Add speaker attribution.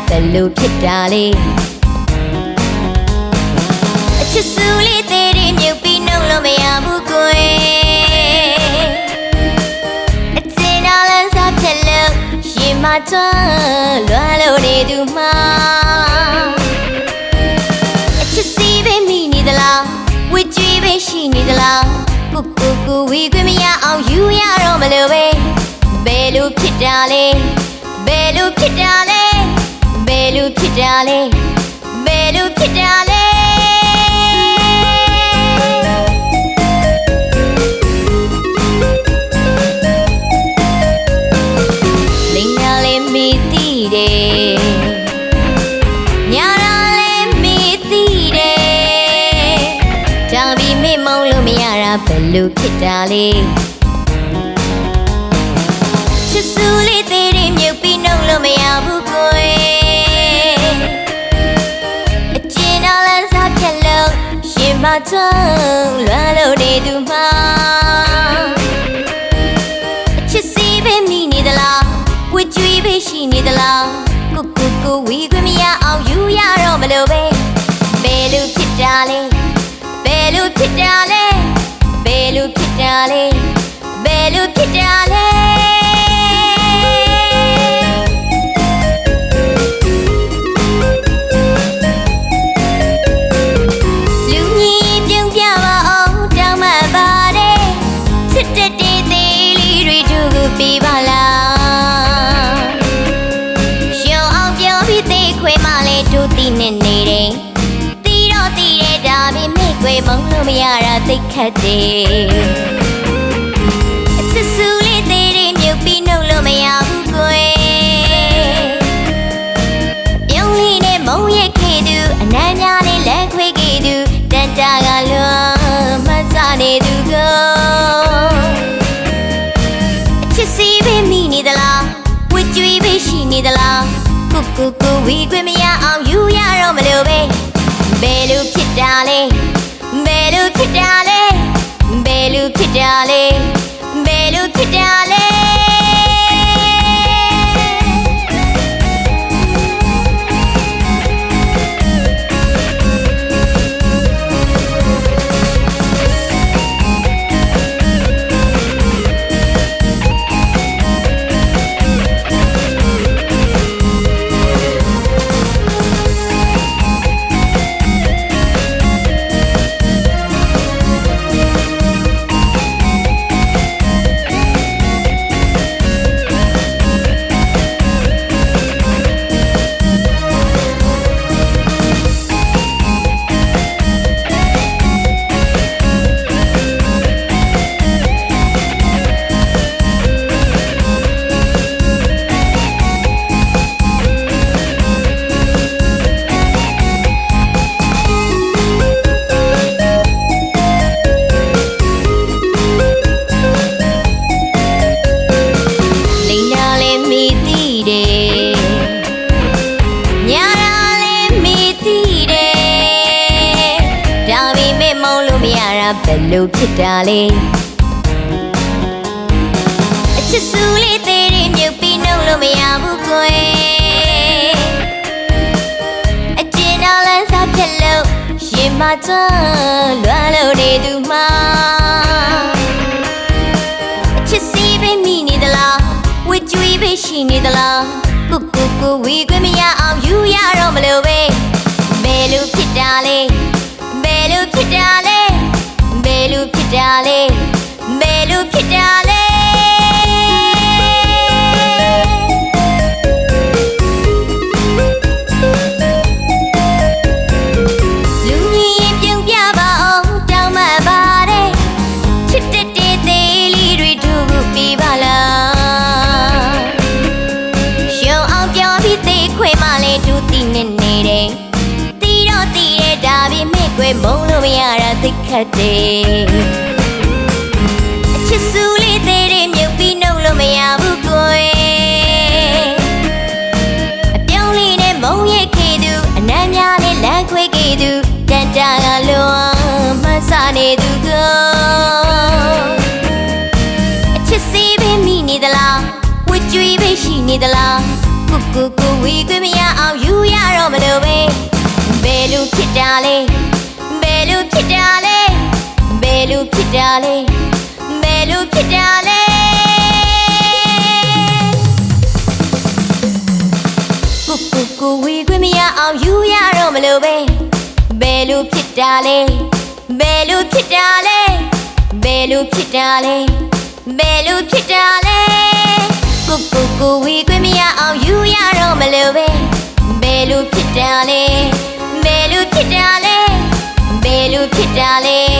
Speaker 1: ဘယ်လိုဖြစ်တာလဲအချစ်စုလေးသေးတယ်မြုပ်ပြီးနှုတ်လို့မရဘူးကိုယ်အကျဉ်းတော်လန်းစားဖြစ်လို့ရှင်မထွန်းလွမ်းလို့နေသူမှာအချစ်စီးပဲမိနေသလားဝစ်ကြွေးပဲရှိနေသလားကိုဝီခွင့်မရအောင်ယူရတော့မလို့ပဲဘယ်လိုဖြစ်တာလဲဘယ်လိုဖြစ်တာလဲဘယ်လိုဖြစ်တာလဲဘယ်လိုဖြစ်တာလဲလင်းရလေးမိတိတယ်ညရာလေးမိတိတယ်တောင်ပြီးမိမုံလို့မရတာဘယ်လိုဖြစ်တာလဲချစ်စုလေးသေးတယ်မြုပ်ပြီးနှုတ်လို့မရဘူးကိုယ်အကျဉ်းတော်လန်းစားဖြတ်လို့ရှင်မထွန်းလွမ်းလို့နေသူမှာအချစ်စီးပဲမိနေသလားဝစ်ကြွေးပဲရှိနေသလားကိုဝီခွင့်မရအောင်ယူရတော့မလို့ပဲဘယ်လိုဖြစ်တာလဲဘယ်လိုဖြစ်တာလဲဘယ်လိုဖြစ်တာလဲဘယ်လိုဖြစ်တာလဲလူကြီးပြုံးပြပါအောင်တောင်းမှပါတယ်ချစ်တဲ့တေးသေးလေးတွေတို့ကိုပေးပါလားရှောင်းအောင်ပြောပြီးသေးခွေမလေးတို့တည်နေနေတယ်တီးတော့တီးတဲ့ဒါပေမဲ့ခွေမုံလို့မရတာသိခတ်တယ်အချစ်စုလေးသေးတယ်မြုပ်ပြီးနှုတ်လို့မရဘူးကိုယ်ပြုံးလေးနဲ့မုံရိတ်ခဲ့သူအနမ်းများနဲ့လက်ခွေခဲ့သူတန်တာကလွန်မှန်းစားနေသူကိုအချစ်စီးပဲမိနေသလားဝစ်ကြွေးပဲရှိနေသလားကိုဝီခွင့်မရအောင်ယူရတော့မလို့ပဲဘယ်လိုဖြစ်တာလဲဘယ်လိုဖြစ်တာလဲဘယ်လိုဖြစ်တာလဲဘယ်လိုဖြစ်တာလဲဘယ်လိုဖြစ်တာလဲအချစ်စုလေးသေးတယ်မြုပ်ပြီးနှုတ်လို့မရဘူးကိုယ်အကျဉ်းတော်လန်းစားဖြစ်လို့ရှင်မထွန်းလွမ်းလို့နေသူမှာအချစ်စီးပဲမိနေသလားဝစ်ကြွေးပဲရှိနေသလားကိုဝီခွင့်မရအောင်ယူရတော့မလို့ပဲဘယ်လိုဖြစ်တာလဲဘယ်လိုဖြစ်တာလဲဘယ်လိုဖြစ်တာလဲဘယ်လိုဖြစ်တာလဲလူကြီးပြုံးပြပါအောင်တောင်းမှပါတယ်ချစ်တဲ့တေးသေးလေးတွေတို့ကိုပေးပါလားရှောင်းအောင်ပြောပြီးသေးခွေမလေးတို့တည်နေနေတယ်တီးတော့တီးတဲ့ဒါပေမဲ့ခွေမုံလို့မရတာသိခတ်တယ်အချစ်စုလေးသေးတယ်မြုပ်ပြီးနှုတ်လို့မရဘူးကိုယ်အပြုံးလေးနဲ့မုံရိတ်ခဲ့သူအနမ်းများနဲ့လမ်းခွေခဲ့သူတန်တာကလွန်မှန်းစားနေသူကိုအချစ်စီးပဲမိနေသလားဝစ်ကြွေးပဲရှိနေသလားကိုဝီခွင့်မရအောင် တာလဲဘယ်လိုဖြစ်တာလဲဘယ်လိုဖြစ်တာလဲဘယ်လိုဖြစ်တာလဲကိုဝေခွင့်မရအောင်ယူရတော့မလို့ပဲဘယ်လိုဖြစ်တာလဲဘယ်လိုဖြစ်တာလဲဘယ်လိုဖြစ်တာလဲဘယ်လိုဖြစ်တာလဲကိုဝေခွင့်မရအောင်ယူရတော့မလို့ပဲဘယ်လိုဖြစ်တာလဲဘယ်လိုဖြစ်တာလဲဘယ်လိုဖြစ်တာလဲ